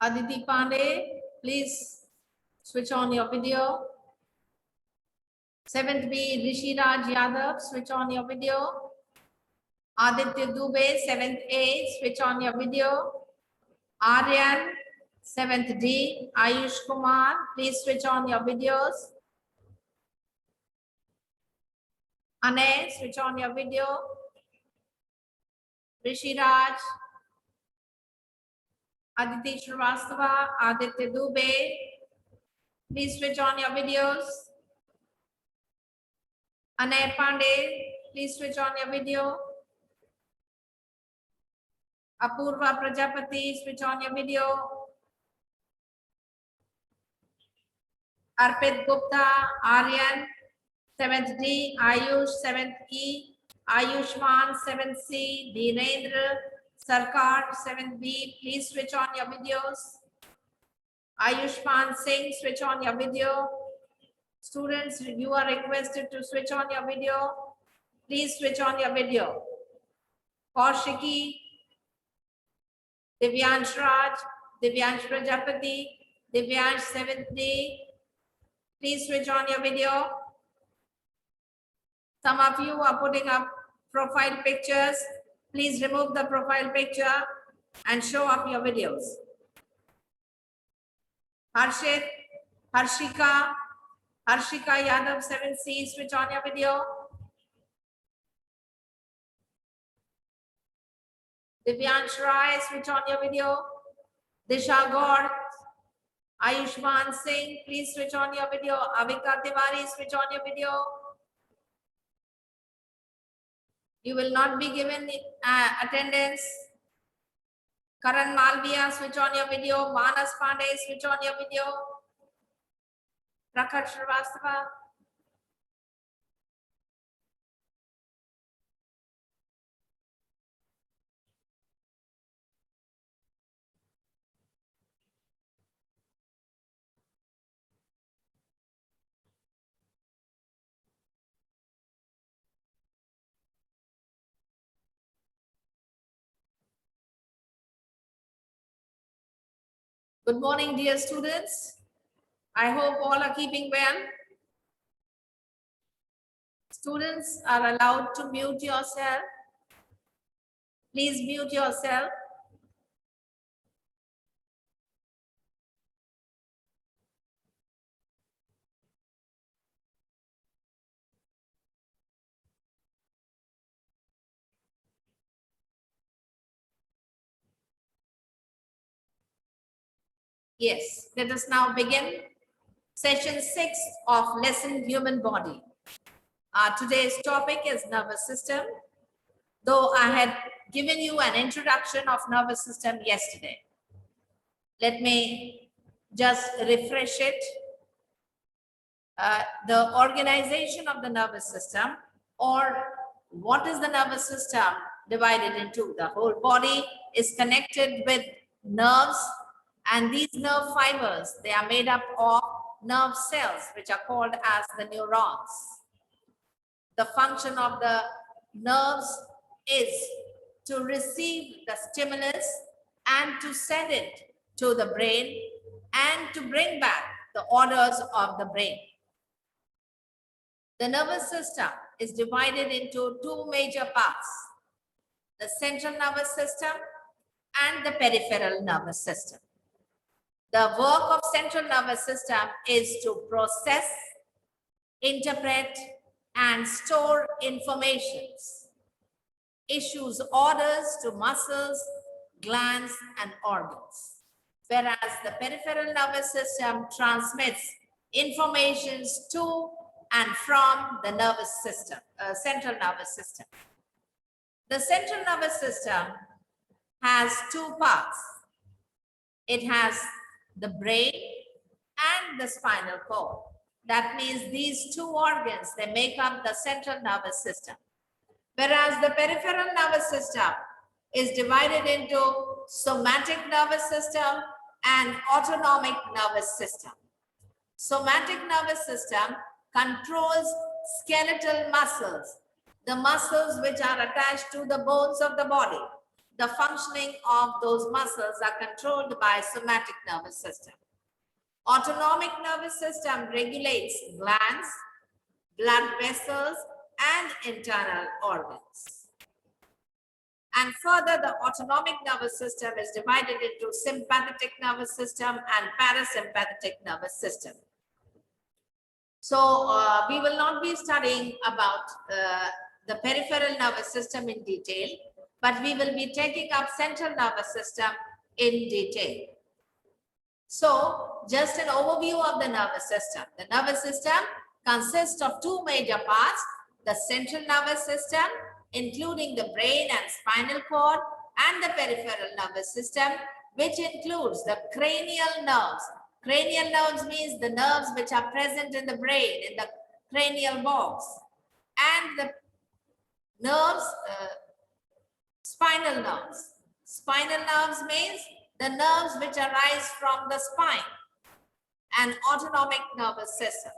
Aditi Pandey, please switch on your video. 7th B, Rishi Raj Yadav, switch on your video. Aditya Dubey, 7th A, switch on your video. Aryan, 7th D, Ayush Kumar, please switch on your videos. Ane, switch on your video. Rishi Raj, Aditi Shrivastava, Aditya Dubey, please switch on your videos. Ane Pandey, please switch on your video. Apurva Prajapati, switch on your video. Arpit Gupta, Aryan, 7th D, Ayush, 7th E, Ayushman, 7th C, Dhinendra, Sarkar, 7th B, please switch on your videos. Ayushman Singh, switch on your video. Students, you are requested to switch on your video. Please switch on your video. Kaushiki, Divyansh Raj, Divyansh Prajapati, Divyansh 7th D, please switch on your video. Some of you are putting up profile pictures. Please remove the profile picture and show up your videos. Harshit, Harshika Yadav 7C, switch on your video. Divyansh Rai, switch on your video. Disha Gaur, Ayushman Singh, please switch on your video. Avika Tiwari, switch on your video. You will not be given attendance. Karan Malviya, switch on your video. Manas Pandey, switch on your video. Prakhar Shrivastava. Good morning, dear students. I hope all are keeping well. Students are allowed to mute yourself. Please mute yourself. Yes, let us now begin session 6 of lesson human body. Today's topic is nervous system. Though I had given you an introduction of nervous system yesterday, let me just refresh it. The organization of the nervous system, or what is the nervous system divided into? The whole body is connected with nerves, and these nerve fibers, they are made up of nerve cells, which are called as the neurons. The function of the nerves is to receive the stimulus and to send it to the brain and to bring back the orders of the brain. The nervous system is divided into two major parts: the central nervous system and the peripheral nervous system. The work of central nervous system is to process, interpret, and store informations, issues orders to muscles, glands, and organs. Whereas the peripheral nervous system transmits informations to and from the nervous system, central nervous system. The central nervous system has two parts. It has the brain and the spinal cord. That means these two organs, they make up the central nervous system. Whereas the peripheral nervous system is divided into somatic nervous system and autonomic nervous system. Somatic nervous system controls skeletal muscles, the muscles which are attached to the bones of the body. the functioning of those muscles are controlled by somatic nervous system. Autonomic nervous system regulates glands, blood vessels, and internal organs. And further, the autonomic nervous system is divided into sympathetic nervous system and parasympathetic nervous system. So we will not be studying about the peripheral nervous system in detail, but we will be taking up central nervous system in detail. So just an overview of the nervous system. The nervous system consists of two major parts: the central nervous system, including the brain and spinal cord, and the peripheral nervous system, which includes the cranial nerves. Cranial nerves means the nerves which are present in the brain, in the cranial box, and the nerves, spinal nerves. Spinal nerves means the nerves which arise from the spine, and autonomic nervous system.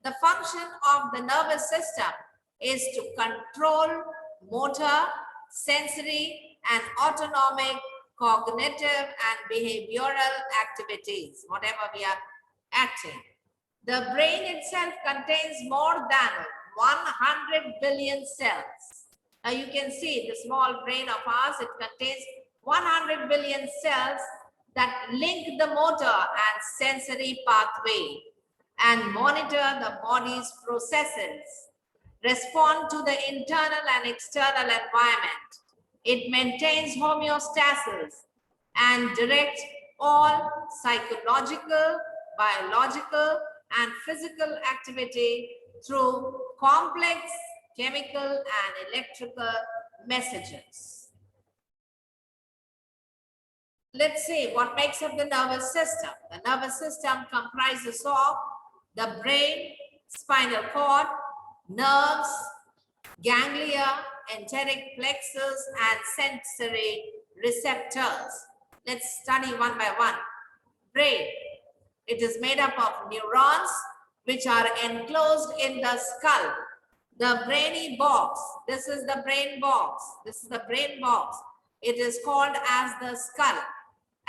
The function of the nervous system is to control motor, sensory, and autonomic, cognitive, and behavioral activities, whatever we are acting. The brain itself contains more than 100 billion cells. Now you can see the small brain of ours, it contains 100 billion cells that link the motor and sensory pathway and monitor the body's processes, respond to the internal and external environment. It maintains homeostasis and directs all psychological, biological, and physical activity through complex chemical and electrical messages. Let's see what makes up the nervous system. The nervous system comprises of the brain, spinal cord, nerves, ganglia, enteric plexus, and sensory receptors. Let's study one by one. Brain. It is made up of neurons which are enclosed in the skull. The brainy box. This is the brain box. This is the brain box. It is called as the skull.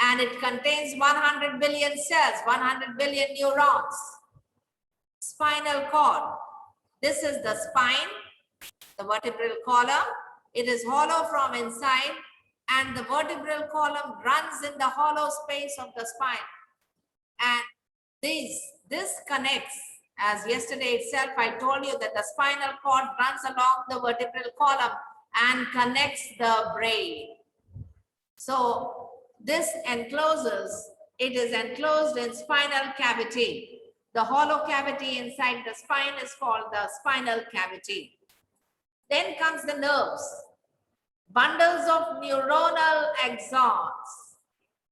And it contains 100 billion cells, 100 billion neurons. Spinal cord. This is the spine, the vertebral column. It is hollow from inside, and the vertebral column runs in the hollow space of the spine. And this connects, as yesterday itself I told you that the spinal cord runs along the vertebral column and connects the brain. So this encloses, it is enclosed in spinal cavity. The hollow cavity inside the spine is called the spinal cavity. Then comes the nerves. Bundles of neuronal axons.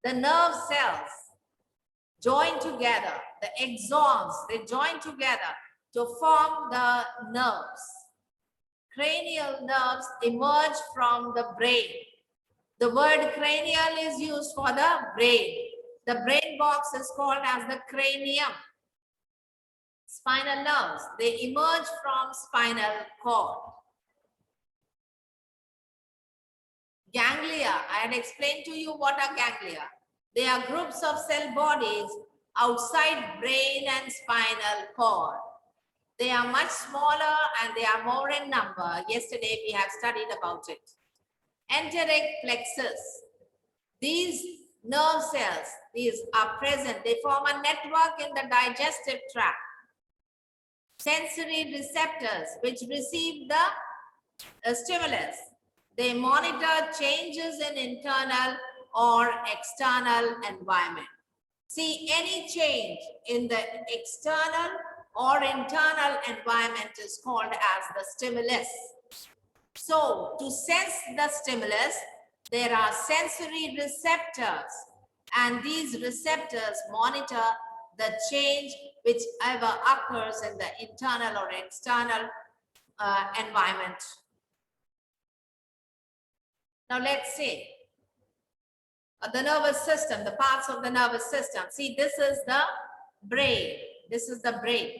The nerve cells join together. The axons, they join together to form the nerves. Cranial nerves emerge from the brain. The word cranial is used for the brain. The brain box is called as the cranium. Spinal nerves, they emerge from spinal cord. Ganglia, I had explained to you what are ganglia. They are groups of cell bodies outside brain and spinal cord. They are much smaller and they are more in number. Yesterday we have studied about it. Enteric plexus. These nerve cells, these are present. They form a network in the digestive tract. Sensory receptors, which receive the stimulus. They monitor changes in internal or external environment. See, any change in the external or internal environment is called as the stimulus. So, to sense the stimulus, there are sensory receptors, and these receptors monitor the change whichever occurs in the internal or external environment. Now, let's see the nervous system, the parts of the nervous system. See, this is the brain. This is the brain.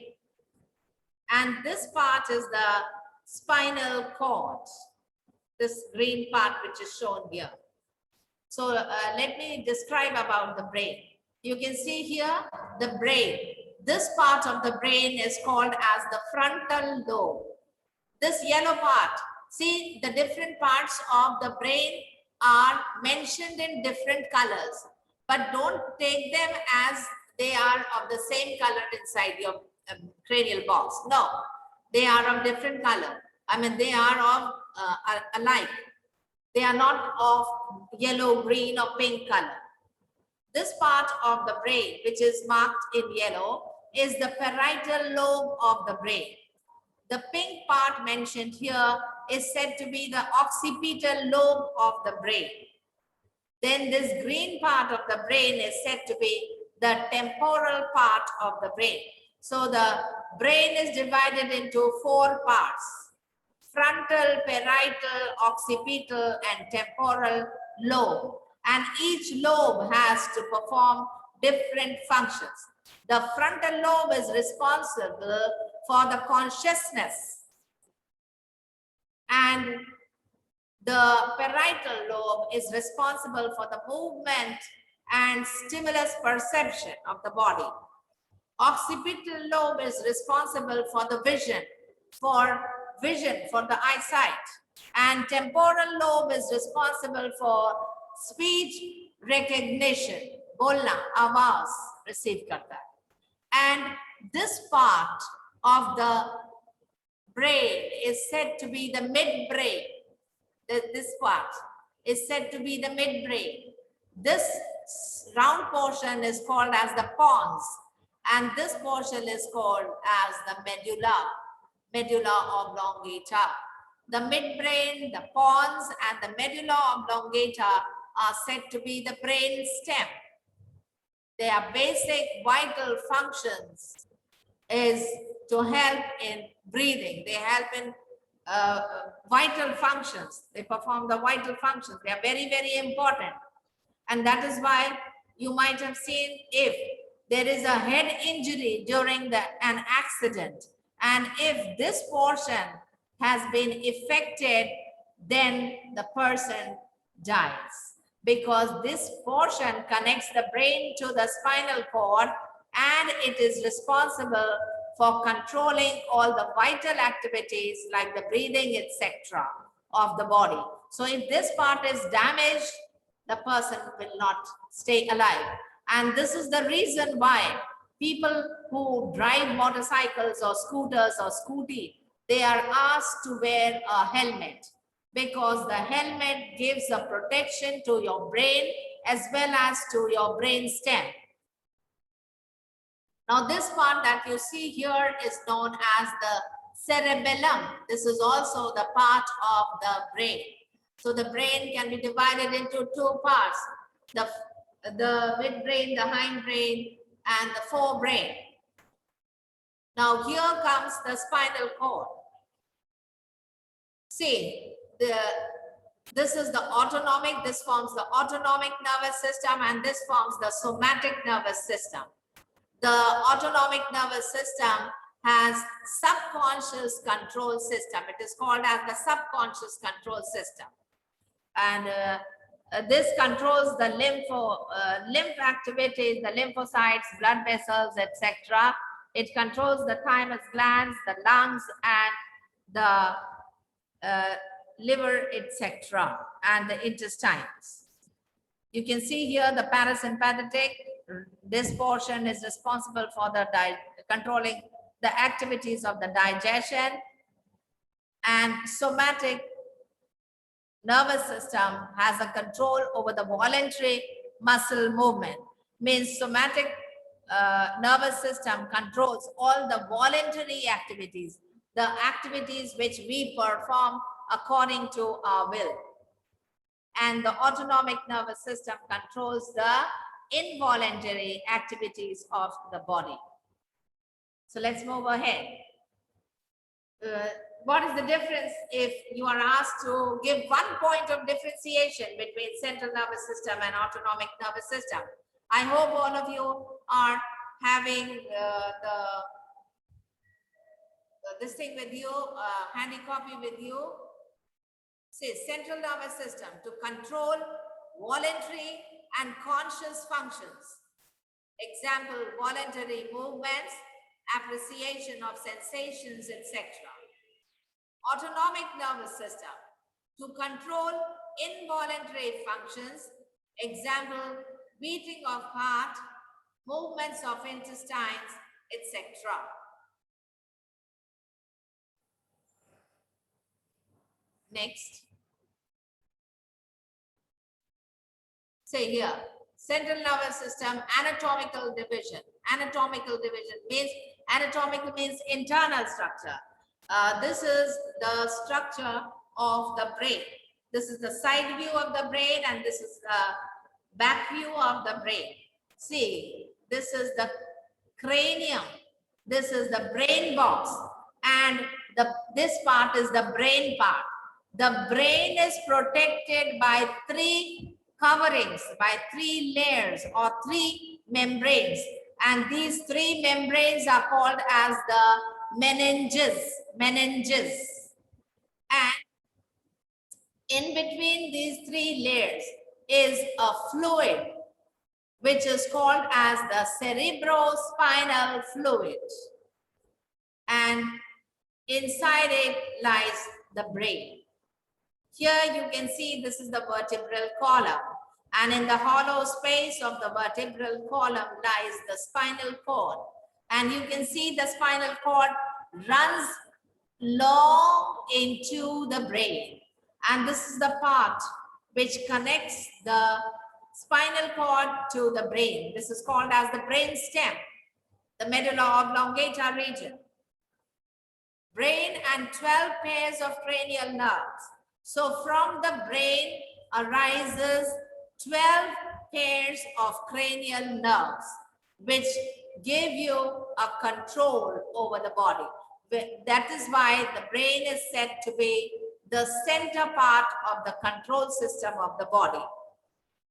And this part is the spinal cord. This green part which is shown here. So let me describe about the brain. You can see here the brain. This part of the brain is called as the frontal lobe. This yellow part, see the different parts of the brain are mentioned in different colors, but don't take them as they are of the same color inside your cranial box. No, they are of different color. I mean, they are of alike. They are not of yellow, green, or pink color. This part of the brain, which is marked in yellow, is the parietal lobe of the brain. The pink part mentioned here is said to be the occipital lobe of the brain. Then this green part of the brain is said to be the temporal part of the brain. So the brain is divided into 4 parts: frontal, parietal, occipital, and temporal lobe. And each lobe has to perform different functions. The frontal lobe is responsible for the consciousness, and the parietal lobe is responsible for the movement and stimulus perception of the body. Occipital lobe is responsible for the vision, for the eyesight, and temporal lobe is responsible for speech recognition. Bolna, आवाज receive करता है. And this part of the brain is said to be the midbrain. This part is said to be the midbrain. This round portion is called as the pons, and this portion is called as the medulla oblongata. The midbrain, the pons, and the medulla oblongata are said to be the brain stem. Their basic vital functions is to help in breathing. They help in vital functions. They perform the vital functions. They are very, very important. And that is why you might have seen, if there is a head injury during an accident, and if this portion has been affected, then the person dies, because this portion connects the brain to the spinal cord, and it is responsible for controlling all the vital activities like the breathing, etc. of the body. So if this part is damaged, the person will not stay alive. And this is the reason why people who drive motorcycles or scooters or scooty, they are asked to wear a helmet, because the helmet gives a protection to your brain as well as to your brain stem. Now this part that you see here is known as the cerebellum. This is also the part of the brain. So the brain can be divided into 2 parts: the midbrain, the hindbrain, and the forebrain. Now here comes the spinal cord. See, this is the autonomic, this forms the autonomic nervous system, and this forms the somatic nervous system. The autonomic nervous system has subconscious control system. It is called as the subconscious control system. And this controls the lymph activities, the lymphocytes, blood vessels, etc. It controls the thymus glands, the lungs, and the liver, etc., and the intestines. You can see here the parasympathetic. This portion is responsible for the controlling the activities of the digestion, and somatic nervous system has a control over the voluntary muscle movement. Means somatic nervous system controls all the voluntary activities, the activities which we perform according to our will. And the autonomic nervous system controls the involuntary activities of the body. So let's move ahead. What is the difference if you are asked to give 1 point of differentiation between central nervous system and autonomic nervous system? I hope all of you are having this thing with you, handy copy with you. Say central nervous system to control voluntary and conscious functions. Example, voluntary movements, appreciation of sensations, etc. Autonomic nervous system, to control involuntary functions. Example, beating of heart, movements of intestines, etc. Next. Say here, central nervous system, anatomical division. Anatomical division means, anatomical means internal structure. This is the structure of the brain. This is the side view of the brain and this is the back view of the brain. See, this is the cranium. This is the brain box and this part is the brain part. The brain is protected by three coverings, by three layers or three membranes. And these three membranes are called as the meninges. And in between these three layers is a fluid which is called as the cerebrospinal fluid. And inside it lies the brain. Here you can see this is the vertebral column. And in the hollow space of the vertebral column lies the spinal cord. And you can see the spinal cord runs long into the brain. And this is the part which connects the spinal cord to the brain. This is called as the brain stem, the medulla oblongata region. Brain and 12 pairs of cranial nerves. So from the brain arises 12 pairs of cranial nerves, which give you a control over the body. That is why the brain is said to be the center part of the control system of the body.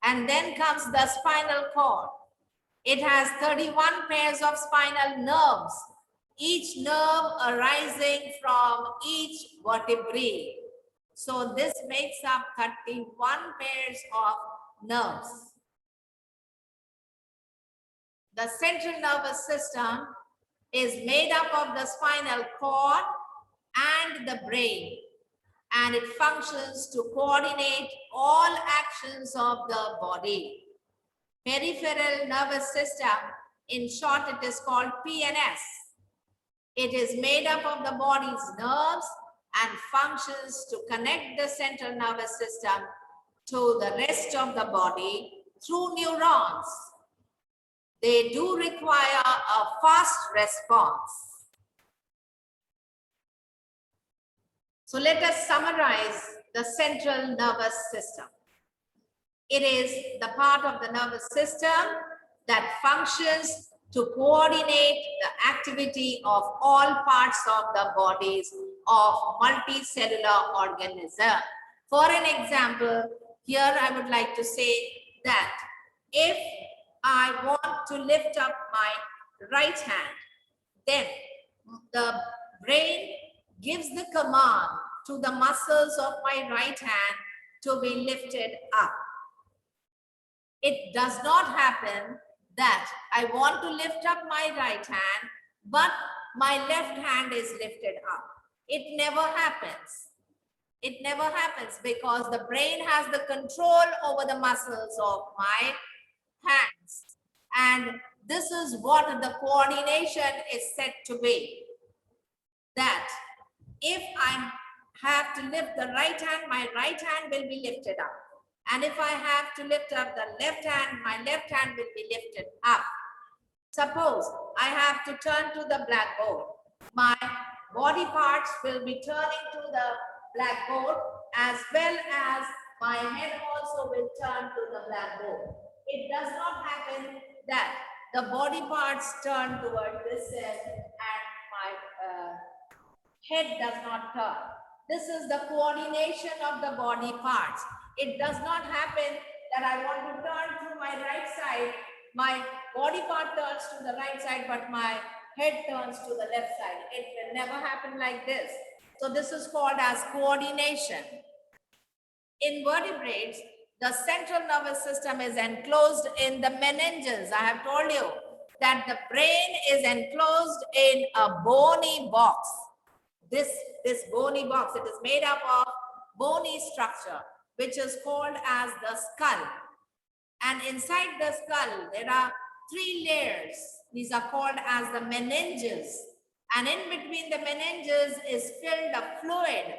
And then comes the spinal cord. It has 31 pairs of spinal nerves, each nerve arising from each vertebrae. So this makes up 31 pairs of nerves. The central nervous system is made up of the spinal cord and the brain, and it functions to coordinate all actions of the body. Peripheral nervous system, in short, it is called PNS. It is made up of the body's nerves and functions to connect the central nervous system to the rest of the body through neurons. They do require a fast response. So let us summarize the central nervous system. It is the part of the nervous system that functions to coordinate the activity of all parts of the bodies of multicellular organism. For an example, here I would like to say that if I want to lift up my right hand, then the brain gives the command to the muscles of my right hand to be lifted up. It does not happen that I want to lift up my right hand, but my left hand is lifted up. It never happens. It never happens because the brain has the control over the muscles of my hands. And this is what the coordination is said to be. That if I have to lift the right hand, my right hand will be lifted up. And if I have to lift up the left hand, my left hand will be lifted up. Suppose I have to turn to the blackboard. My body parts will be turning to the blackboard as well as my head also will turn to the blackboard. It does not happen that the body parts turn toward this end and my head does not turn. This is the coordination of the body parts. It does not happen that I want to turn to my right side, my body part turns to the right side, but my head turns to the left side. It will never happen like this. So this is called as coordination. In vertebrates, The central nervous system is enclosed in the meninges. I have told you that the brain is enclosed in a bony box. This bony box, it is made up of bony structure, which is called as the skull. And inside the skull, there are 3 layers. These are called as the meninges. And in between the meninges is filled a fluid,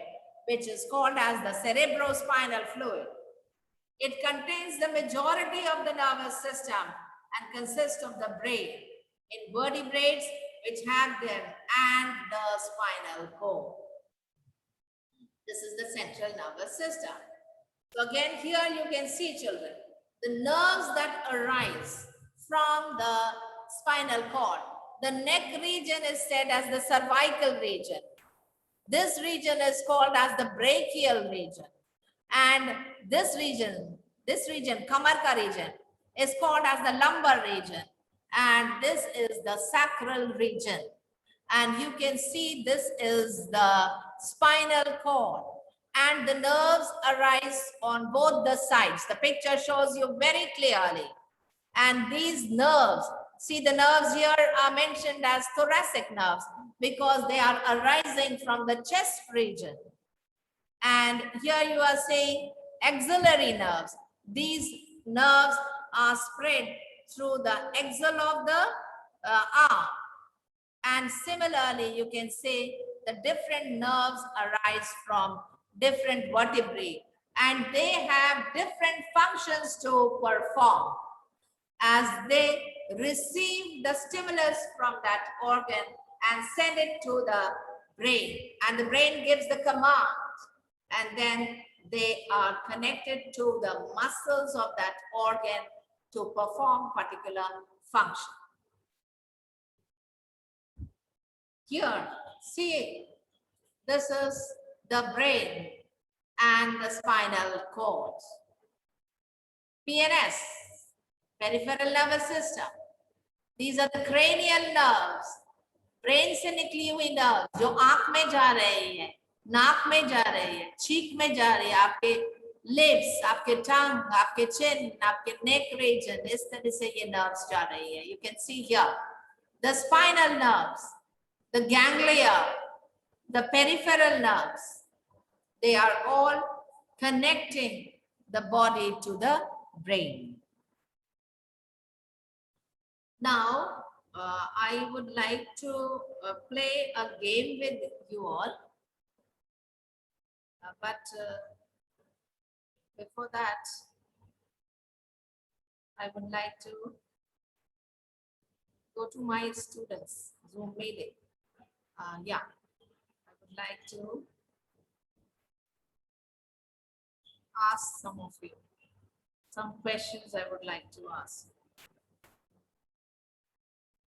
which is called as the cerebrospinal fluid. It contains the majority of the nervous system and consists of the brain, invertebrates which have them, and the spinal cord. This is the central nervous system. So again, here you can see, children, the nerves that arise from the spinal cord. The neck region is said as the cervical region. This region is called as the brachial region. And this region, Kamarka region, is called as the lumbar region. And this is the sacral region. And you can see this is the spinal cord. And the nerves arise on both the sides. The picture shows you very clearly. And these nerves, see the nerves here are mentioned as thoracic nerves because they are arising from the chest region. And here you are saying axillary nerves. These nerves are spread through the axle of the arm. And similarly, you can say the different nerves arise from different vertebrae and they have different functions to perform as they receive the stimulus from that organ and send it to the brain, and the brain gives the command, and then they are connected to the muscles of that organ to perform particular function. Here, see, this is the brain and the spinal cord. PNS, peripheral nervous system. These are the cranial nerves. Brain से निकली हुई nerve जो आंख में जा रही है, नाक में जा रही है, चीक में जा रही है, आपके लिप्स, आपके टंग, आपके चिन, आपके नेक रीजन, इस तरह से ये नर्व्स जा रही है. You can see here the spinal nerves, the ganglia, the peripheral nerves. They are all connecting the body to the brain. Now, I would like to play a game with you all. But before that, I would like to go to my students, Zoom meeting. Yeah, I would like to ask some of you some questions I would like to ask.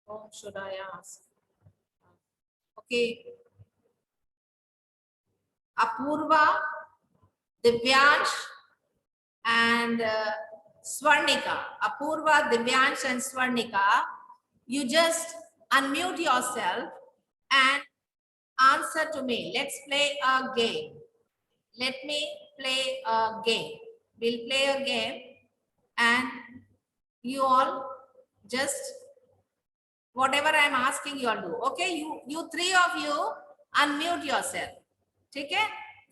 Whom should I ask? Okay. Apurva, Divyansh, and Swarnika. Apurva, Divyansh, and Swarnika, you just unmute yourself and answer to me. Let's play a game. Let me play a game. We'll play a game and you all just whatever I'm asking you all do. Okay, you three of you unmute yourself. ठीक है,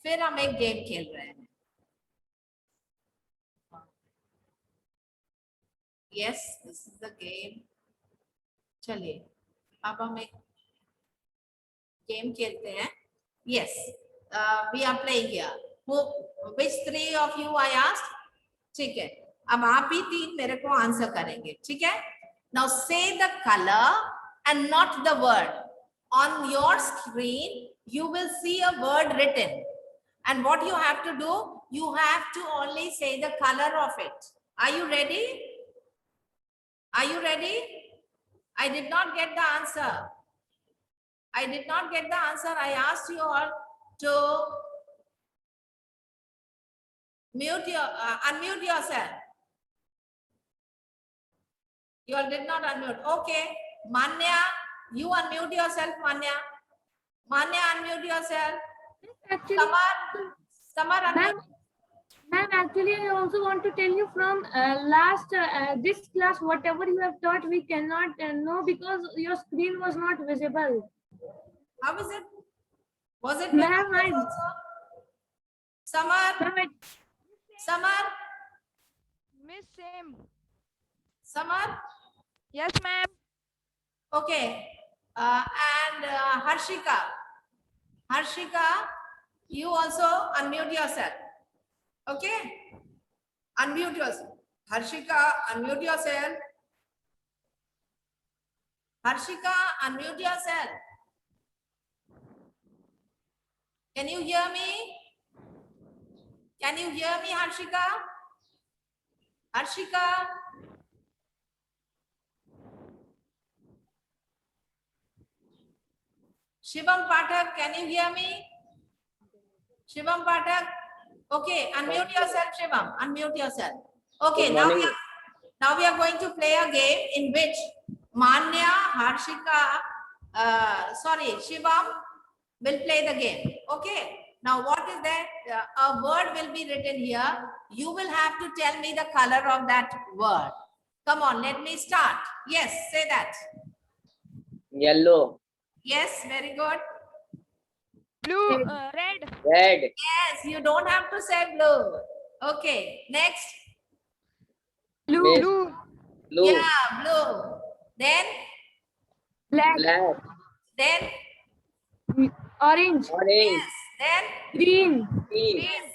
फिर हम एक game खेल रहे हैं. Yes, this is the game. चलिए, अब हम एक गेम खेलते हैं. Yes, we are playing here. Which three of you I asked? ठीक है, अब आप ही तीन मेरे को आंसर करेंगे. ठीक है. Now say the color and not the word. On your screen, you will see a word written. And what you have to do, you have to only say the color of it. Are you ready? Are you ready? I did not get the answer. I did not get the answer. I asked you all to unmute yourself. You all did not unmute. Okay. Manya, you unmute yourself, Manya. Manya, unmute yourself. Actually, Samar, unmute. Ma'am, actually, I also want to tell you from this class, whatever you have taught, we cannot know because your screen was not visible. How is it? Was it Ma'am, visible also? Samar, ma'am, Samar, Miss same. Samar. Yes, ma'am. Okay. And Harshika. Harshika, you also unmute yourself. Okay? Unmute yourself. Harshika, unmute yourself. Harshika, unmute yourself. Can you hear me? Can you hear me, Harshika? Harshika? Shivam Pathak, can you hear me? Shivam Pathak? Okay, unmute yourself, Shivam. Unmute yourself. Okay, Good now morning. now we are going to play a game in which Manya, Harshika, Shivam will play the game. Okay. Now what is that? A word will be written here. You will have to tell me the color of that word. Come on, let me start. Yes, say that. Yellow, Yes, very good. Blue, Red. red, red, Yes, you don't have to say blue. Okay, next. blue, mist, blue, blue, Yeah, blue. Then, black, black, orange, orange, yes, then, green, green, yes,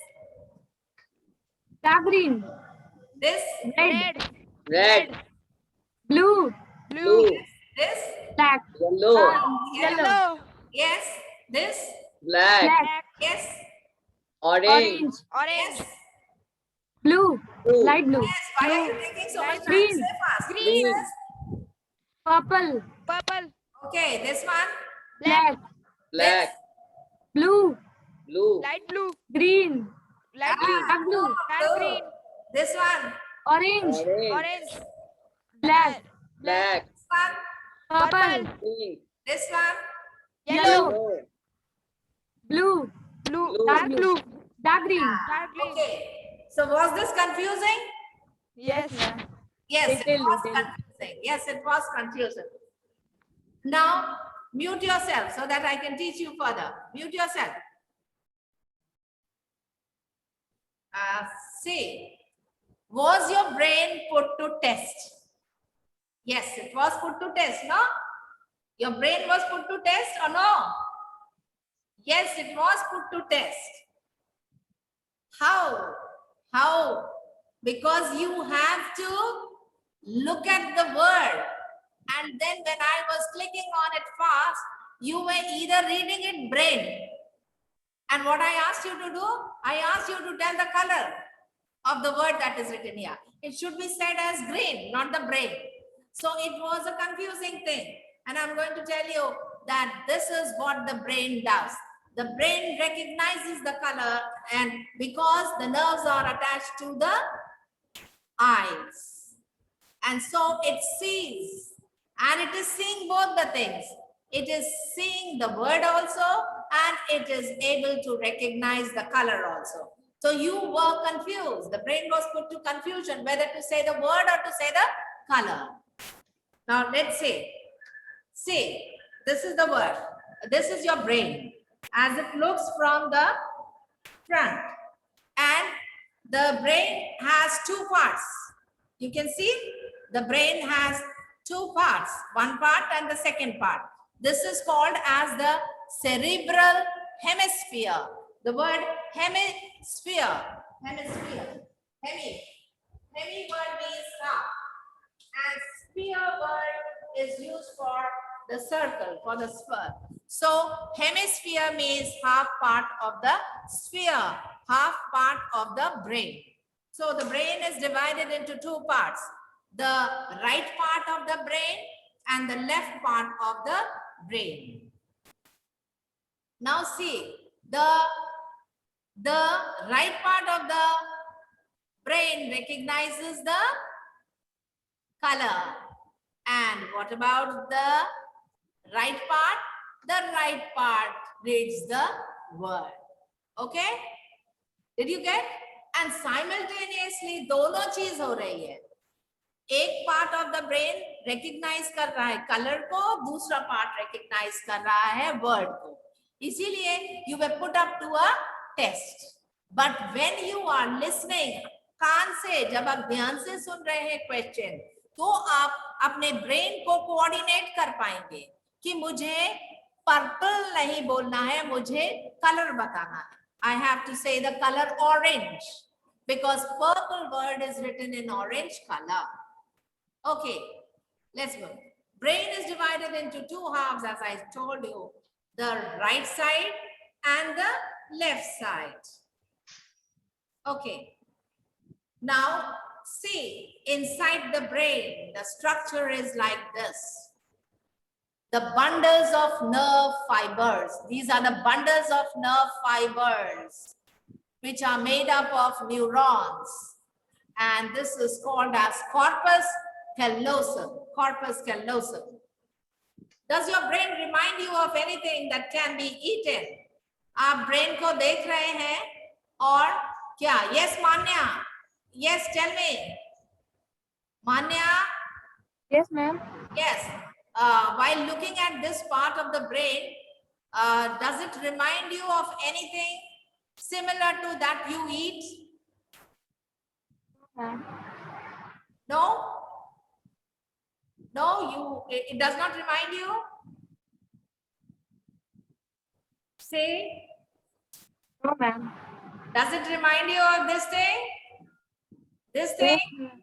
dark green, this, red, red, red, blue, blue, blue, this, black, yellow, yes, yellow, yellow, yes, this, black, black, black, yes, orange, orange, orange, yes, blue, blue, light blue, yes. Why are blue, you taking so much light time? blue, green, Say fast. green, green, Yes. purple, purple, Okay, this one, black, black, this, black, blue, blue, light blue, green, light green, green, dark blue, dark blue. green, This one, orange, orange, orange, black, black, black, this one, purple, purple, pink, this one. yellow, yellow, yellow, blue, blue, blue, dark dark blue, blue, dark green. dark green. Okay. So was this confusing? Yes. Ma'am. Yes, it Little, was little. confusing. Yes, it was confusing. Now, mute yourself so that I can teach you further. Mute yourself. See, was your brain put to test? Yes, it was put to test, no? Your brain was put to test or no? Yes, it was put to test. How? How? Because you have to look at the word. And then when I was clicking on it fast, you were either reading it brain. And what I asked you to do, I asked you to tell the color of the word that is written here. It should be said as green, not the brain. So it was a confusing thing. And I'm going to tell you that this is what the brain does. The brain recognizes the color, and because the nerves are attached to the eyes. And so it sees, and it is seeing both the things. It is seeing the word also, and it is able to recognize the color also. So you were confused. The brain was put to confusion whether to say the word or to say the color. Now let's say, this is the word. This is your brain as it looks from the front. And the brain has two parts. You can see the brain has two parts, one part and the second part. This is called as the cerebral hemisphere. The word hemi word means half, and sphere word is used for the circle, for the sphere. So hemisphere means half part of the sphere, half part of the brain. So the brain is divided into two parts, the right part of the brain and the left part of the brain. Now see, the right part of the brain recognizes the color. And what about the right part? The right part reads the word. Okay? Did you get? And simultaneously दोनों चीज हो रही है. एक part of the brain recognise कर रहा है colour को, दूसरा पार्ट रिकग्नाइज कर रहा है वर्ड को. इसीलिए you we put up to a test. But when you are listening, कान से जब आप ध्यान से सुन रहे हैं क्वेश्चन, तो आप अपने ब्रेन को कोऑर्डिनेट कर पाएंगे कि मुझे पर्पल नहीं बोलना है, मुझे कलर बताना है. आई हैव टू से the colour orange because purple word is written in orange color. Okay, let's go. Brain is divided into two halves, as I told you, the right side and the left side. Okay, now see, inside the brain, the structure is like this. The bundles of nerve fibers. These are the bundles of nerve fibers which are made up of neurons, and this is called as corpus callosum. Corpus callosum. Does your brain remind you of anything that can be eaten? आप brain को देख रहे हैं और क्या? Yes, Manya. Yes, tell me. Manya. Yes, ma'am. Yes. While looking at this part of the brain, does it remind you of anything similar to that you eat? Ma'am. No? No, it does not remind you? Say, No, ma'am. does it remind you of this thing? This thing? Yes, ma'am.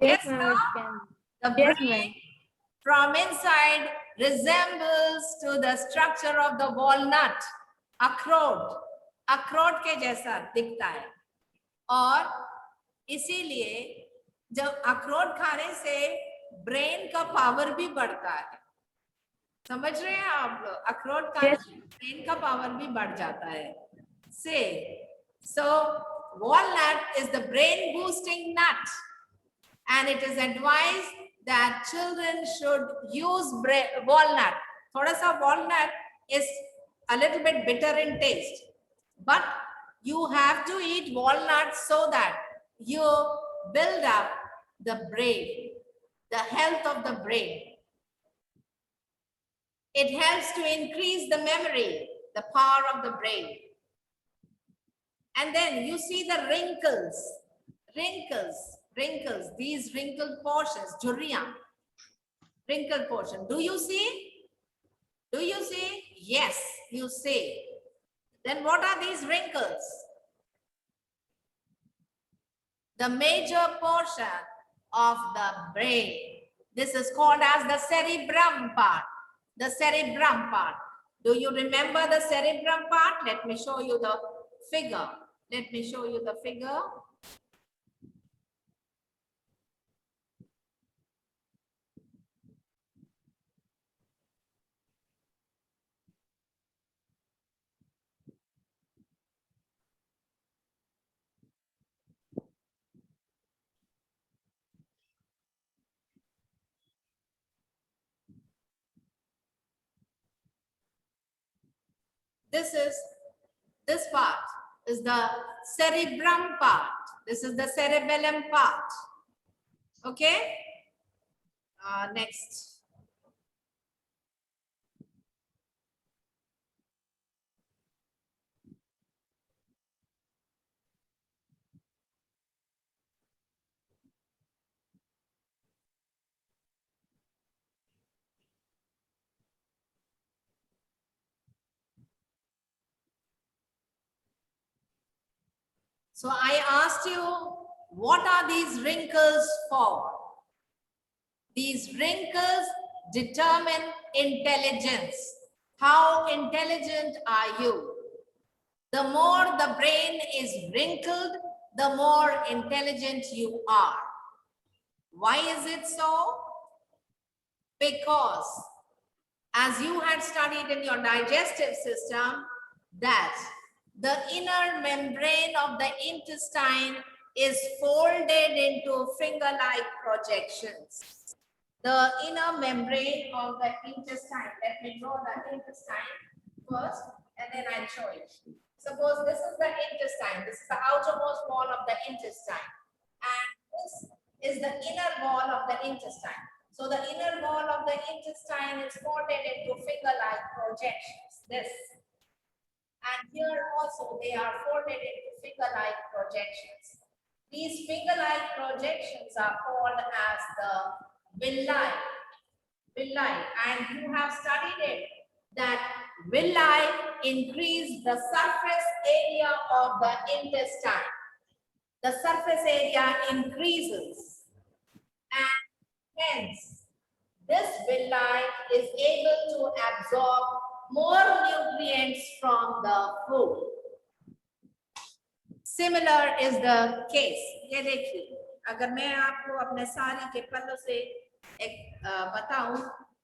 Yes, Yes, ma'am. no? It can. The Yes, brain ma'am. from inside resembles to the structure of the walnut. अखरोट, अखरोट के जैसा दिखता है. और इसीलिए जब अखरोट खाने से ब्रेन का पावर भी बढ़ता है. समझ रहे हैं आप लोग? अखरोट खाने Yes. से ब्रेन का पावर भी बढ़ जाता है. से so walnut is the brain boosting nut, and it is advised that children should use walnut. थोड़ा सा walnut is a little bit bitter in taste, but you have to eat walnut so that you build up the brain, the health of the brain. It helps to increase the memory, the power of the brain. And then you see the wrinkles, these wrinkled portions, jhurriyan, wrinkled portion. Do you see? Do you see? Yes, you see. Then what are these wrinkles? The major portion of the brain. This is called as the cerebrum part. The cerebrum part. Do you remember the cerebrum part? Let me show you the figure. Let me show you the figure. This part is the cerebrum part. This is the cerebellum part. Okay. Next. So I asked you, what are these wrinkles for? These wrinkles determine intelligence. How intelligent are you? The more the brain is wrinkled, the more intelligent you are. Why is it so? Because as you had studied in your digestive system, that the inner membrane of the intestine is folded into finger-like projections. The inner membrane of the intestine, let me draw the intestine first and then I'll show it. Suppose this is the intestine. This is the outermost wall of the intestine. And this is the inner wall of the intestine. So the inner wall of the intestine is folded into finger-like projections. This. And here also they are folded into finger-like projections. These finger-like projections are called as the villi. Villi. And you have studied it that villi increase the surface area of the intestine. The surface area increases, and hence this villi is able to absorb more nutrients from the food. Similar is the case. ये देखिए, अगर मैं आपको अपने सारी के पल्लों से एक बताऊं,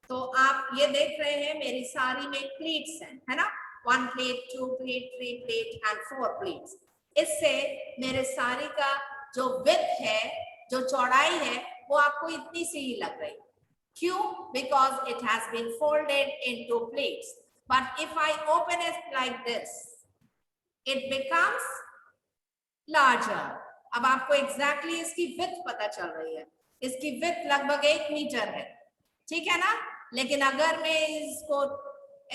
तो आप ये देख रहे हैं मेरी सारी में प्लेट्स हैं, है ना? 1 plate, 2 plate, 3 plate and 4 plates. इससे मेरे सारी का जो width है, जो चौड़ाई है, वो आपको इतनी सी ही लग रही है. क्यों? Because it has been folded into plates. But if I open it like this, it becomes larger. अब आपको exactly इसकी width पता चल रही है. इसकी width लगभग 1 मीटर है. ठीक है ना? लेकिन अगर मैं इसको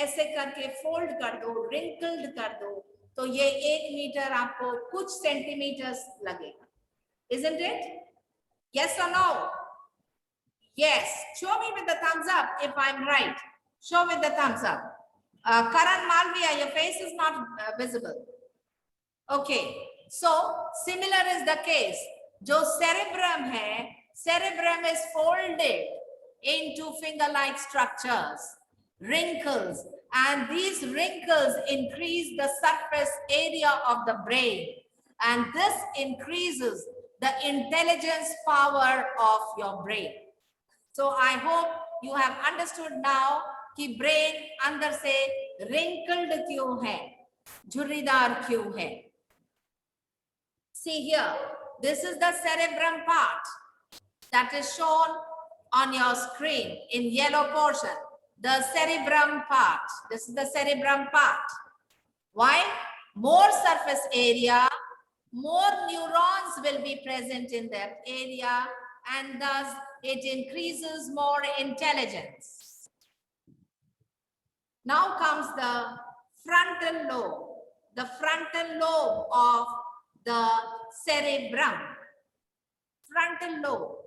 ऐसे करके fold कर दो, wrinkled कर दो, तो ये 1 मीटर आपको कुछ सेंटीमीटर्स लगेगा. Isn't it? Yes or no? Yes. Show me with the thumbs up if I'm right. Show with the thumbs up. Karan Malviya, your face is not visible. Okay. So similar is the case. जो cerebrum है, cerebrum is folded into finger-like structures, wrinkles, and these wrinkles increase the surface area of the brain, and this increases the intelligence power of your brain. So I hope you have understood now कि brain अंदर से wrinkled क्यों है, झुर्रीदार क्यों है. See here, this is the cerebrum part that is shown on your screen in yellow portion. The cerebrum part. This is the cerebrum part. Why? More surface area, more neurons will be present in that area, and thus it increases more intelligence. Now comes the frontal lobe. The frontal lobe of the cerebrum. Frontal lobe.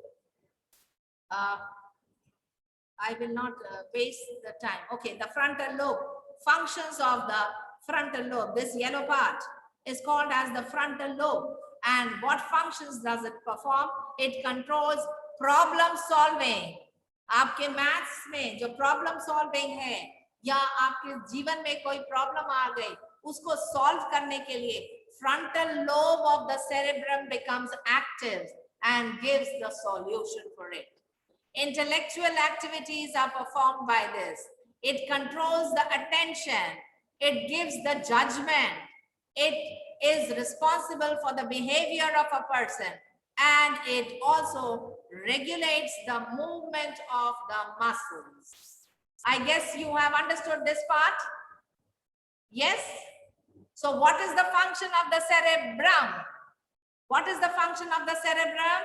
I will not waste the time. Okay, the frontal lobe. Functions of the frontal lobe. This yellow part is called as the frontal lobe. And what functions does it perform? It controls problem solving. आपके maths में जो problem solving है, या आपके जीवन में कोई problem आ गई, उसको solve करने के लिए frontal lobe of the cerebrum becomes active and gives the solution for it. Intellectual activities are performed by this. It controls the attention. It gives the judgment. It is responsible for the behavior of a person, and it also regulates the movement of the muscles. I guess you have understood this part? Yes? So what is the function of the cerebrum? What is the function of the cerebrum?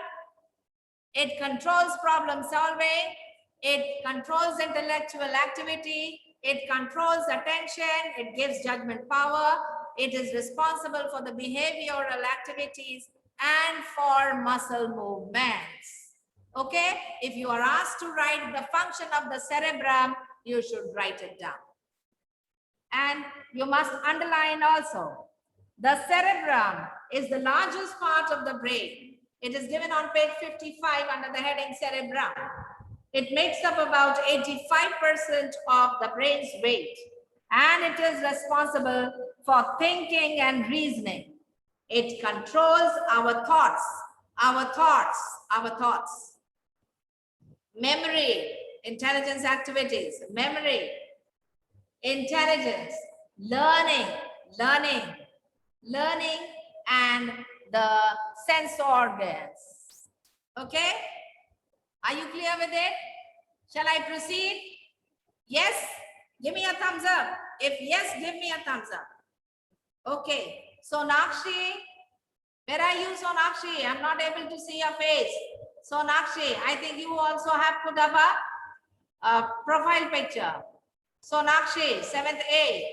It controls problem solving, it controls intellectual activity, it controls attention, it gives judgment power, it is responsible for the behavioral activities and for muscle movements. Okay, if you are asked to write the function of the cerebrum, you should write it down. And you must underline also, the cerebrum is the largest part of the brain. It is given on page 55 under the heading cerebrum. It makes up about 85% of the brain's weight, and it is responsible for thinking and reasoning. It controls our thoughts. Memory, intelligence activities, memory, intelligence, learning, and the sense organs. Okay? Are you clear with it? Shall I proceed? Yes? Give me a thumbs up. If yes, give me a thumbs up. Okay. Sonakshi, where are you, Sonakshi? I'm not able to see your face. Sonakshi, I think you also have put up a profile picture. Sonakshi, 7th A.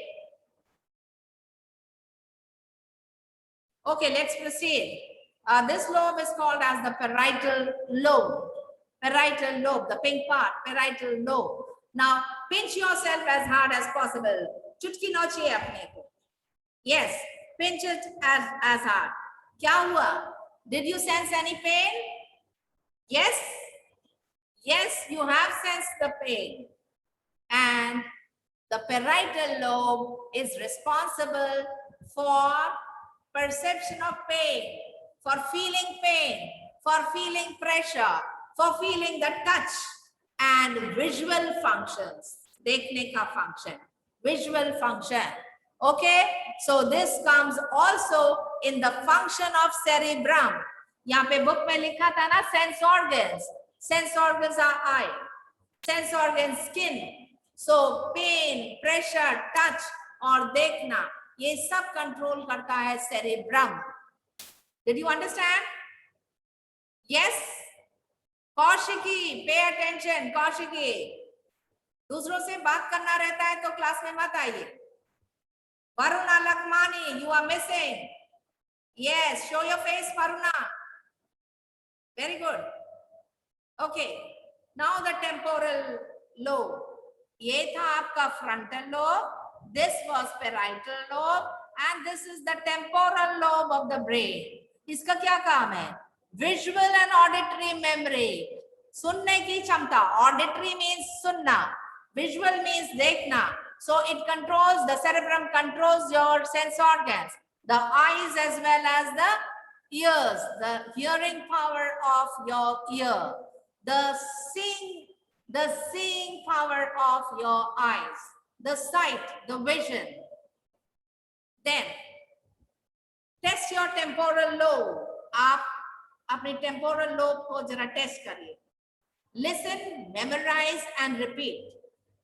Okay, let's proceed. This lobe is called as the parietal lobe. Parietal lobe, the pink part, parietal lobe. Now, pinch yourself as hard as possible. चुटकी नोचिए अपने को. Yes, pinch it as hard. क्या हुआ? Did you sense any pain? Yes? Yes, you have sensed the pain. And the parietal lobe is responsible for perception of pain, for feeling pressure, for feeling the touch and visual functions. देखने का function, visual function. Okay, so this comes also in the function of cerebrum. यहाँ पे book में लिखा था ना sense organs. Sense organs are eye, sense organs skin. So pain, pressure, touch और देखना ये सब कंट्रोल करता है cerebrum. Did you understand? Yes. Kaushiki, pay attention. Kaushiki, दूसरों से बात करना रहता है तो क्लास में मत आइए. Varuna Lakmani, you are missing. Yes, show your face, Varuna. Very good. Okay. Now the temporal lobe. ये था आपका frontal lobe. This was parietal lobe, and this is the temporal lobe of the brain. इसका क्या काम है? Visual and auditory memory. सुनने की क्षमता. Auditory means सुनना. Visual means देखना. So it controls, the cerebrum controls your sense organs, the eyes as well as the ears, the hearing power of your ear, the seeing power of your eyes, the sight, the vision. Then test your temporal lobe. आप अपने temporal lobe को जरा test करिए. Listen, memorize and repeat.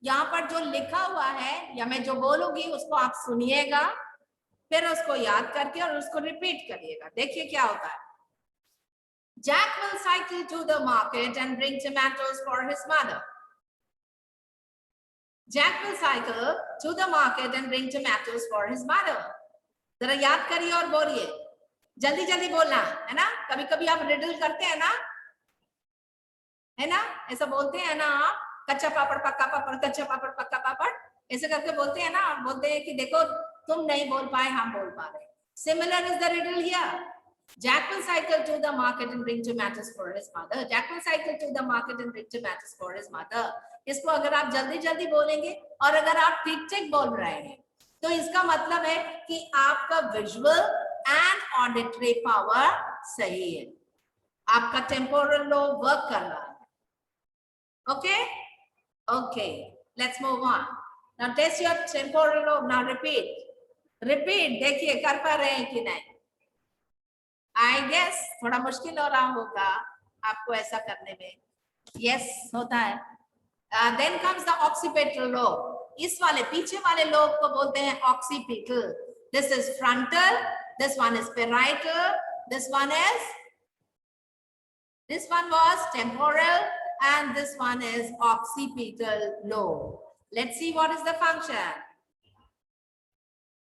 यहाँ पर जो लिखा हुआ है या मैं जो बोलूंगी उसको आप सुनिएगा, फिर उसको याद करके और उसको रिपीट करिएगा. देखिए क्या होता है. Jack will cycle to the market and bring tomatoes for his mother. Jack will cycle to the market and bring tomatoes for his mother. जरा याद करिए और बोलिए. जल्दी जल्दी बोलना है ना. कभी कभी आप रिडल करते हैं ना, है ना, ऐसा बोलते हैं ना आप, कच्चा पापड़ पक्का पापड़, कच्चा पापड़ पक्का पापड़, ऐसे करके बोलते हैं ना. बोलते हैं कि देखो तुम नहीं बोल पाए, हम बोल पा रहे. Similar is the riddle here. Jack will cycle to the market and bring tomatoes for his mother. Jack will cycle to the market and bring tomatoes for his mother. इसको अगर आप जल्दी जल्दी बोलेंगे और अगर आप ठीक ठीक बोल रहे हैं तो इसका मतलब है कि आपका विजुअल एंड ऑडिटरी पावर सही है, आपका टेम्पोरल लोब वर्क कर रहा है. Okay okay, let's move on. Now test your temporal lobe. Now repeat. देखिए कर पा रहे हैं कि नहीं. आई गेस थोड़ा मुश्किल हो रहा होगा आपको ऐसा करने में. यस होता है. Then comes the occipital lobe. इस वाले पीछे वाले लोब को बोलते हैं occipital. This is frontal, this one is parietal, this one was temporal and this one is occipital lobe. Let's see what is the function.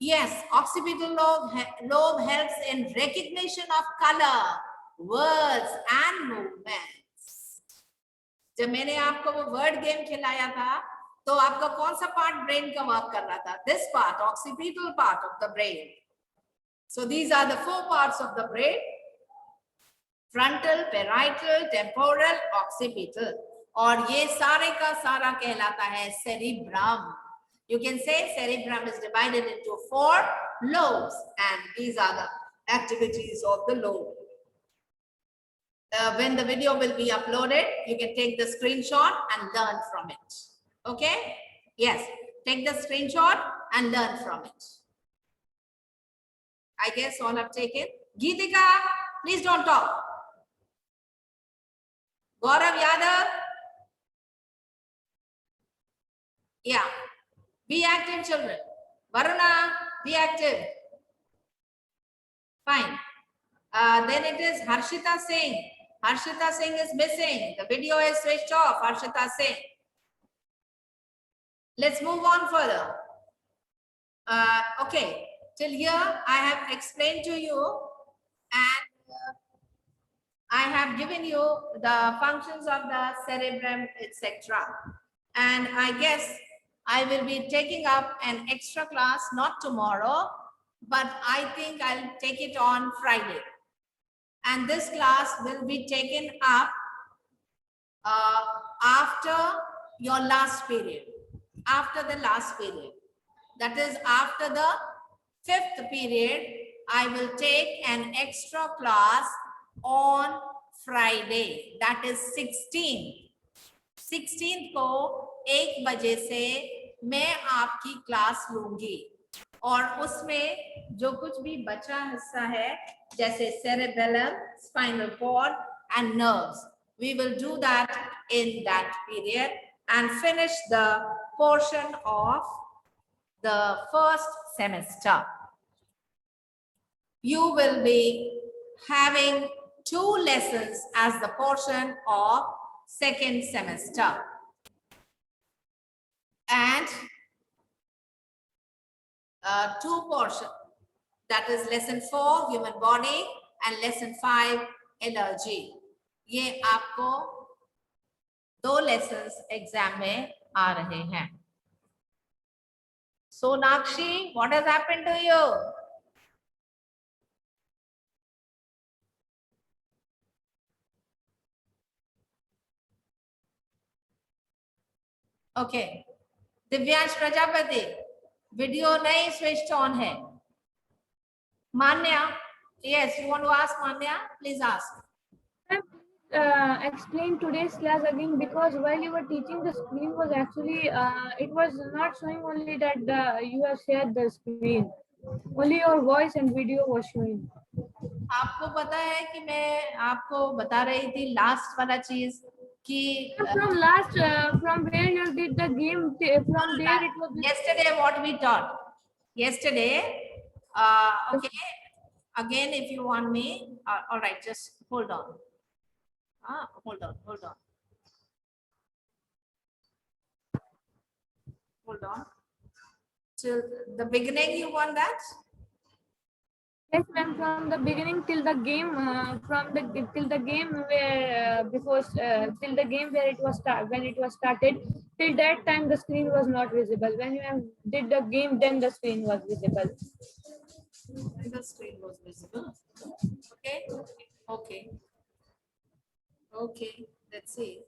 Yes, occipital lobe helps in recognition of color, words and movements. जब मैंने आपको वो word game खिलाया था तो आपका कौन सा पार्ट ब्रेन का वर्क कर रहा था? This part, occipital part of the brain. So these are the 4 parts of the brain: frontal, parietal, temporal, occipital. और ये सारे का सारा कहलाता है cerebrum. You can say cerebrum is divided into 4 lobes and these are the activities of the lobe. When the video will be uploaded, you can take the screenshot and learn from it. Okay? Yes, take the screenshot and learn from it. I guess all have taken. Geetika, please don't talk. Gaurav Yadav. Yeah. Be active, children. Varuna, be active. Fine. Then it is Harshita Singh. Harshita Singh is missing. The video is switched off. Harshita Singh. Let's move on further. Okay. Till here, I have explained to you, and I have given you the functions of the cerebrum, etc. And I guess I will be taking up an extra class, not tomorrow, but I think I'll take it on Friday. And this class will be taken up after your last period, after the last period. That is after the 5th period, I will take an extra class on Friday. That is 16th. 16th को 1 बजे से मैं आपकी class लूंगी और उसमें जो कुछ भी बचा हिस्सा है जैसे cerebellum, spinal cord and nerves, we will do that in that period and finish the portion of the first semester. You will be having 2 lessons as the portion of second semester. And 2 portions, that is lesson 4 human body and lesson 5 allergy. ये आपको 2 lessons exam में आ रहे हैं. Sonakshi, what has happened to you? Okay. Divyansh Prajapati, video nahi switched on hai. Manya, yes, you want to ask Manya? Please ask. Explain today's class again, because while you were teaching, the screen was actually it was not showing only that you have shared the screen, only your voice and video was showing. आपको पता है कि मैं आपको बता रही थी last वाला चीज कि From where you did the game, from there it was yesterday what we taught. Yesterday, okay, again if you want me, all right, just hold on. Hold on. Hold on. Till the beginning you want that? Yes, ma'am. From the beginning till the game, till the game where till the game where it was when it was started, till that time the screen was not visible. When you did the game, then the screen was visible. The screen was visible. Okay. Let's see.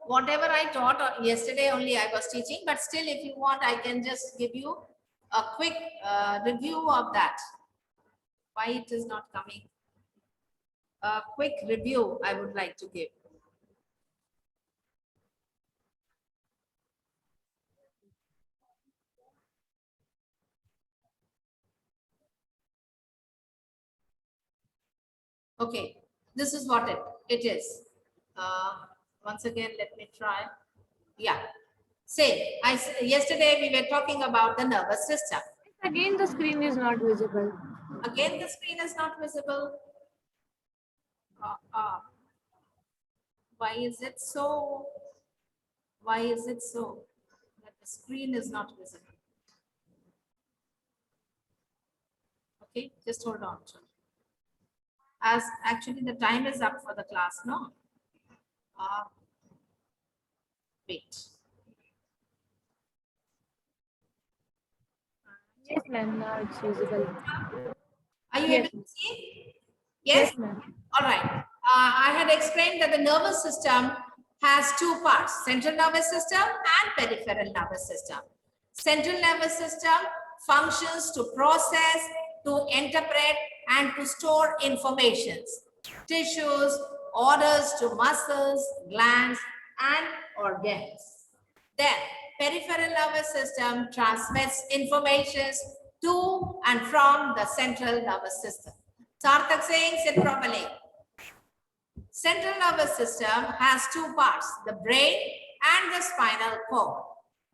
Whatever I taught yesterday only I was teaching, but still if you want, I can just give you a quick review of that. Why it is not coming? A quick review I would like to give. Okay, this is what it is. Once again, let me try. Yeah. Say, yesterday we were talking about the nervous system. Again, the screen is not visible. Again, the screen is not visible. Why is it so? Why is it so that the screen is not visible? Okay, just hold on. As actually the time is up for the class, no? Wait. Yes, ma'am. Now it's visible. Are you Yes. able to see? Yes? ma'am. All right. I had explained that the nervous system has 2 parts, central nervous system and peripheral nervous system. Central nervous system functions to process, to interpret, and to store informations, tissues, orders to muscles, glands, and organs. Then, peripheral nervous system transmits information to and from the central nervous system. Sarthak Singh, sit properly. Central nervous system has two parts, the brain and the spinal cord.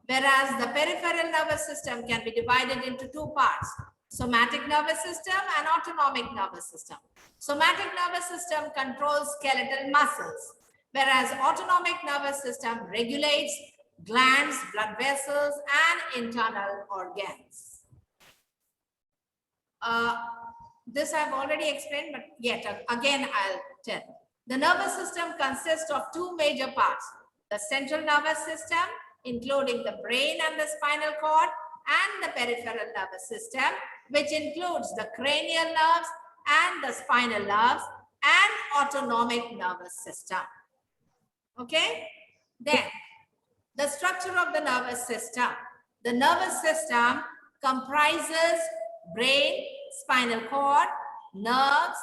Whereas the peripheral nervous system can be divided into two parts, somatic nervous system and autonomic nervous system. Somatic nervous system controls skeletal muscles, whereas autonomic nervous system regulates glands, blood vessels, and internal organs. This I've already explained, but yet again I'll tell. The nervous system consists of two major parts, the central nervous system, including the brain and the spinal cord, and the peripheral nervous system, which includes the cranial nerves and the spinal nerves and autonomic nervous system. Okay? Then, the structure of the nervous system. The nervous system comprises brain, spinal cord, nerves,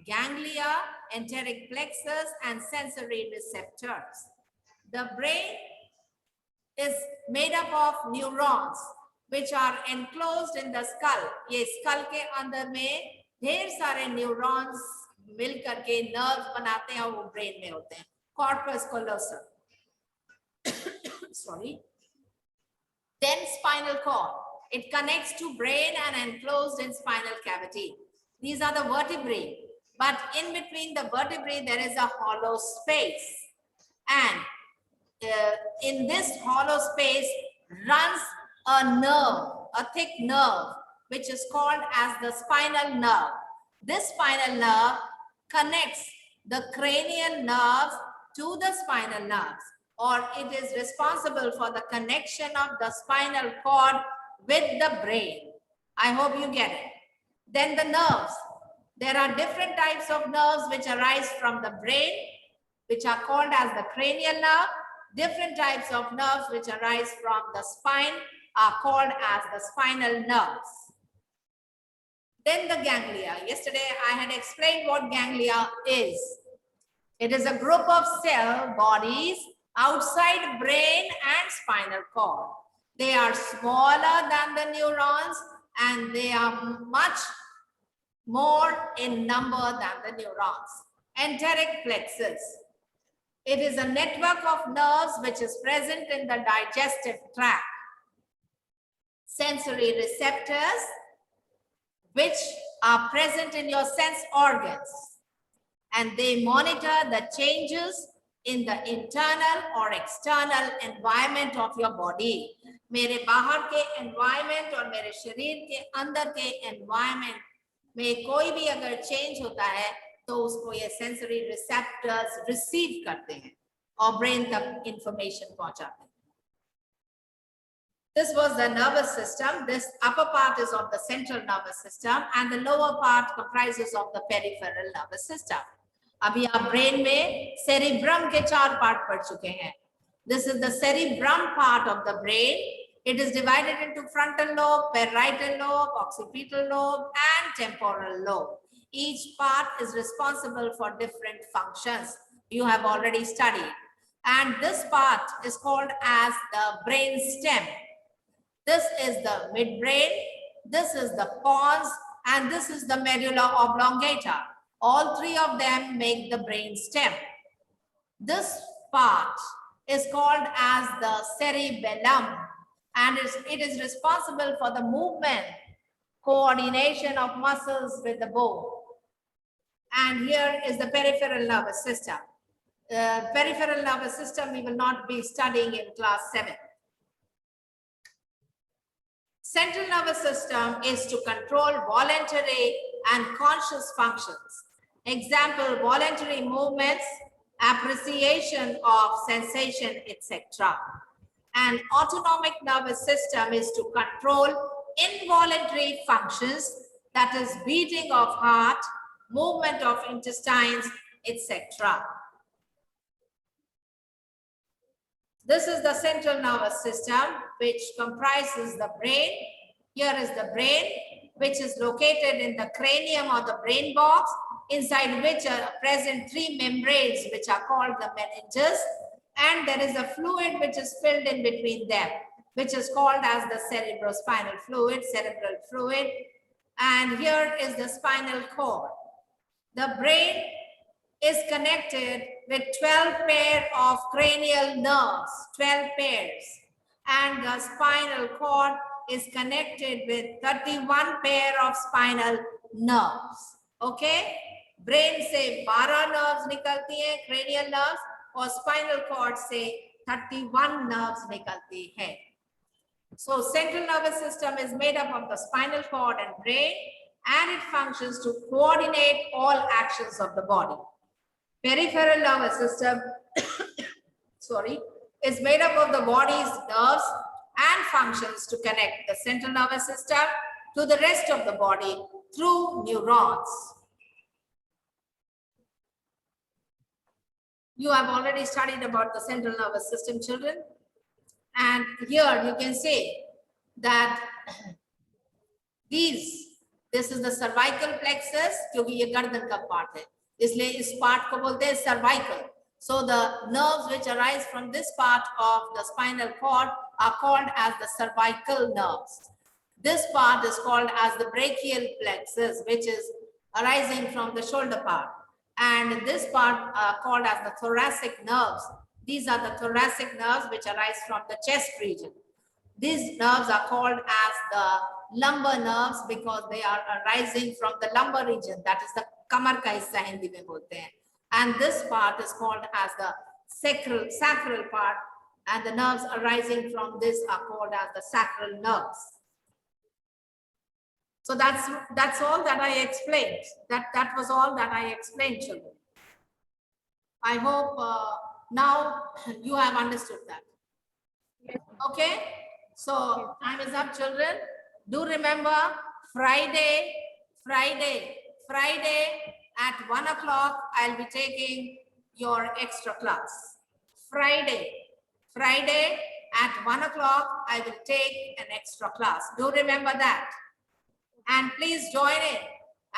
ganglia, enteric plexus, and sensory receptors. The brain is made up of neurons which are enclosed in the skull. ये skull के अंदर में ढेर सारे neurons मिल करके nerves बनाते हैं और वो brain में होते हैं. Corpus callosum. Sorry. Then spinal cord. It connects to brain and enclosed in spinal cavity. These are the vertebrae. But in between the vertebrae, there is a hollow space. And in this hollow space runs a nerve, a thick nerve, which is called as the spinal nerve. This spinal nerve connects the cranial nerves to the spinal nerves, or it is responsible for the connection of the spinal cord with the brain. I hope you get it. Then the nerves. There are different types of nerves which arise from the brain, which are called as the cranial nerve. Different types of nerves which arise from the spine are called as the spinal nerves. Then the ganglia. Yesterday I had explained what ganglia is. It is a group of cell bodies outside brain and spinal cord. They are smaller than the neurons and they are much more in number than the neurons. Enteric plexus. It is a network of nerves which is present in the digestive tract. Sensory receptors which are present in your sense organs, and they monitor the changes in the internal or external environment of your body. मेरे बाहर के environment और मेरे शरीर के अंदर के environment में कोई भी अगर change होता है तो उसको ये sensory receptors receive करते हैं और brain तक information पहुंचाते हैं. This was the nervous system. This upper part is of the central nervous system and the lower part comprises of the peripheral nervous system. अभी आप brain में cerebrum के 4 part पढ़ चुके हैं. This is the cerebrum part of the brain. It is divided into frontal lobe, parietal lobe, occipital lobe, and temporal lobe. Each part is responsible for different functions. You have already studied. And this part is called as the brain stem. This is the midbrain, this is the pons, and this is the medulla oblongata. All three of them make the brain stem. This part is called as the cerebellum, and it is responsible for the movement, coordination of muscles with the bone. And here is the peripheral nervous system. Peripheral nervous system we will not be studying in class 7. Central nervous system is to control voluntary and conscious functions. Example, voluntary movements, appreciation of sensation, etc. And autonomic nervous system is to control involuntary functions, that is beating of heart, movement of intestines, etc. This is the central nervous system, which comprises the brain. Here is the brain, which is located in the cranium or the brain box, inside which are present 3 membranes, which are called the meninges. And there is a fluid which is filled in between them, which is called as the cerebrospinal fluid, cerebral fluid. And here is the spinal cord. The brain is connected with 12 pair of cranial nerves, 12 pairs. And the spinal cord is connected with 31 pair of spinal nerves. Okay? Brain से 12 nerves निकलती हैं, cranial nerves, और spinal cord से 31 nerves निकलती हैं. So central nervous system is made up of the spinal cord and brain, and it functions to coordinate all actions of the body. Peripheral nervous system sorry, is made up of the body's nerves and functions to connect the central nervous system to the rest of the body through neurons. You have already studied about the central nervous system, children. And here you can say that this is the cervical plexus, क्योंकि ये गर्दन का part है, इसलिए इस part को बोलते हैं cervical. So the nerves which arise from this part of the spinal cord are called as the cervical nerves. This part is called as the brachial plexus, which is arising from the shoulder part. And this part called as the thoracic nerves. These are the thoracic nerves which arise from the chest region. These nerves are called as the lumbar nerves because they are arising from the lumbar region. That is the kamar ka hissa Hindi mein bolte hain. And this part is called as the sacral part, and the nerves arising from this are called as the sacral nerves. So that's all that I explained. That was all that I explained, children. I hope now you have understood that. Okay, so time is up, children. Do remember Friday at 1 o'clock, I'll be taking your extra class. Friday at 1 o'clock, I will take an extra class. Do remember that. And please join in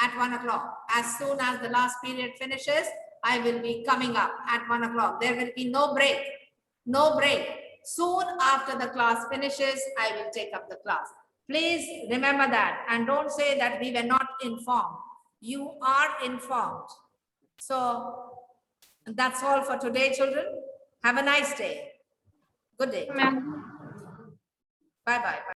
at 1 o'clock. As soon as the last period finishes, I will be coming up at 1 o'clock. There will be no break. No break. Soon after the class finishes, I will take up the class. Please remember that. And don't say that we were not informed. You are informed. So that's all for today, children. Have a nice day. Good day. Ma'am. Bye-bye.